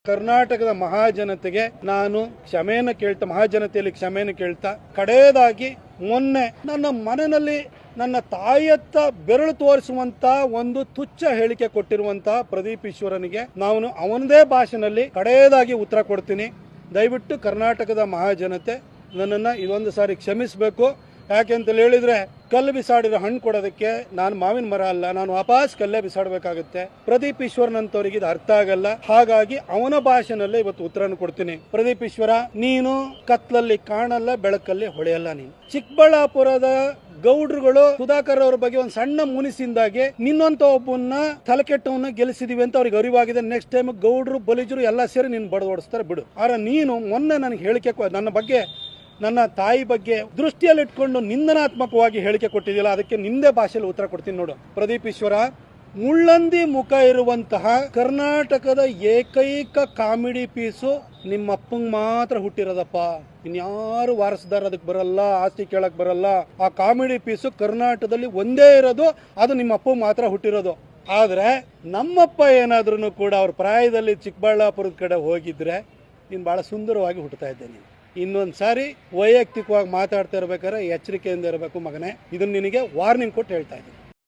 ಕರ್ನಾಟಕದ ಮಹಾಜನತೆಗೆ ನಾನು ಮಹಾಜನತೆಯಲ್ಲಿ ಕ್ಷಮೆಯನ್ನು ಕೇಳ್ತಾ, ಕಡೆಯದಾಗಿ ಮೊನ್ನೆ ನನ್ನ ಮನೆಯಲ್ಲಿ ನನ್ನ ತಾಯಿಯತ್ತ ಬೆರಳು ತೋರಿಸುವಂತ ಒಂದು ತುಚ್ಛ ಹೇಳಿಕೆ ಕೊಟ್ಟಿರುವಂತ ಪ್ರದೀಪ್ ಈಶ್ವರನಿಗೆ ನಾನು ಅವನದೇ ಭಾಷೆನಲ್ಲಿ ಕಡೆಯದಾಗಿ ಉತ್ತರ ಕೊಡ್ತೀನಿ. ದಯವಿಟ್ಟು ಕರ್ನಾಟಕದ ಮಹಾಜನತೆ ನನ್ನನ್ನು ಇದೊಂದು ಸಾರಿ ಕ್ಷಮಿಸಬೇಕು. ಯಾಕೆಂತ ಹೇಳಿದ್ರೆ, ಕಲ್ಲು ಬಿಸಾಡಿರೋ ಹಣ್ಣು ಕೊಡೋದಕ್ಕೆ ನಾನು ಮಾವಿನ ಮರ ಅಲ್ಲ, ನಾನು ವಾಪಸ್ ಕಲ್ಲೇ ಬಿಸಾಡಬೇಕಾಗುತ್ತೆ. ಪ್ರದೀಪ್ ಈಶ್ವರನಂತವರಿಗೆ ಇದು ಅರ್ಥ ಆಗಲ್ಲ. ಹಾಗಾಗಿ ಅವನ ಭಾಷೆನಲ್ಲೇ ಇವತ್ತು ಉತ್ತರನ ಕೊಡ್ತೀನಿ. ಪ್ರದೀಪ್ ಈಶ್ವರ, ನೀನು ಕತ್ಲಲ್ಲಿ ಕಾಣಲ್ಲ, ಬೆಳಕಲ್ಲಿ ಹೊಳೆಯಲ್ಲ. ನೀನು ಚಿಕ್ಕಬಳ್ಳಾಪುರದ ಗೌಡ್ರುಗಳು ಸುಧಾಕರ್ ಅವರ ಬಗ್ಗೆ ಒಂದು ಸಣ್ಣ ಮುನಿಸಿಂದಾಗೆ ನಿನ್ನಂತ ಒಬ್ಬನ್ನ ತಲೆಕೆಟ್ಟವನ್ನ ಗೆಲ್ಲಿಸಿದೀವಿ ಅಂತ ಅವ್ರಿಗೆ ಅರಿವಾಗಿದೆ. ನೆಕ್ಸ್ಟ್ ಟೈಮ್ ಗೌಡ್ರು ಬಲಿಜರು ಎಲ್ಲ ಸೇರಿ ನೀನು ಬಡದೋಡಿಸ್ತಾರೆ ಬಿಡು. ಆದ್ರೆ ನೀನು ಮೊನ್ನೆ ನನಗೆ ಹೇಳಿಕೆ ನನ್ನ ಬಗ್ಗೆ, ನನ್ನ ತಾಯಿ ಬಗ್ಗೆ ದೃಷ್ಟಿಯಲ್ಲಿಟ್ಕೊಂಡು ನಿಂದನಾತ್ಮಕವಾಗಿ ಹೇಳಿಕೆ ಕೊಟ್ಟಿದ್ದಿಲ್ಲ. ಅದಕ್ಕೆ ನಿಂದೆ ಭಾಷೆಯಲ್ಲಿ ಉತ್ತರ ಕೊಡ್ತೀನಿ ನೋಡು. ಪ್ರದೀಪ್ ಈಶ್ವರ, ಮುಳ್ಳಂದಿ ಮುಖ ಇರುವಂತಹ ಕರ್ನಾಟಕದ ಏಕೈಕ ಕಾಮಿಡಿ ಪೀಸು ನಿಮ್ಮಪ್ಪಂಗೆ ಮಾತ್ರ ಹುಟ್ಟಿರೋದಪ್ಪ. ಇನ್ಯಾರು ವಾರಸದಾರ ಅದಕ್ಕೆ ಬರಲ್ಲ, ಆಸ್ತಿ ಕೇಳಕ್ ಬರಲ್ಲ. ಆ ಕಾಮಿಡಿ ಪೀಸು ಕರ್ನಾಟಕದಲ್ಲಿ ಒಂದೇ ಇರೋದು, ಅದು ನಿಮ್ಮಪ್ಪ ಮಾತ್ರ ಹುಟ್ಟಿರೋದು. ಆದ್ರೆ ನಮ್ಮಪ್ಪ ಏನಾದ್ರೂ ಕೂಡ ಅವ್ರ ಪ್ರಾಯದಲ್ಲಿ ಚಿಕ್ಕಬಳ್ಳಾಪುರದ ಕಡೆ ಹೋಗಿದ್ರೆ ನೀನು ಬಹಳ ಸುಂದರವಾಗಿ ಹುಟ್ಟುತ್ತಾ ಇದ್ದೇನೆ. ಇನ್ನೊಂದು ಸಾರಿ ವೈಯಕ್ತಿಕವಾಗಿ ಮಾತಾಡ್ತಾ ಇರ್ಬೇಕಾದ್ರೆ ಎಚ್ಚರಿಕೆಯಿಂದ ಇರಬೇಕು ಮಗನೇ. ಇದನ್ನ ನಿನಗೆ ವಾರ್ನಿಂಗ್ ಕೊಟ್ಟು ಹೇಳ್ತಾ ಇದ್ದೀನಿ.